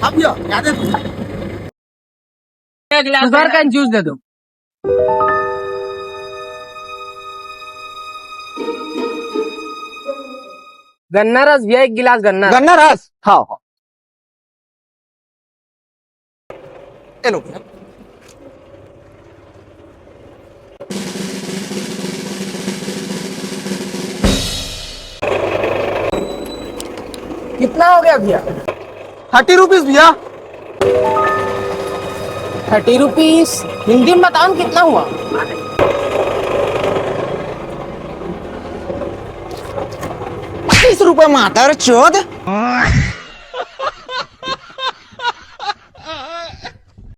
अब यो क्या दे दूं? शुगर कैन जूस दे दो। गन्ना रस भैया, 1 गिलास गन्ना रस। गन्ना रस, हाँ हाँ, ये लो भैया। कितना हो गया भैया? 30 रुपीज भैया। 30 रुपीज हिंदी में बताओ ना कितना हुआ? 30 रुपए में आता है चौथ।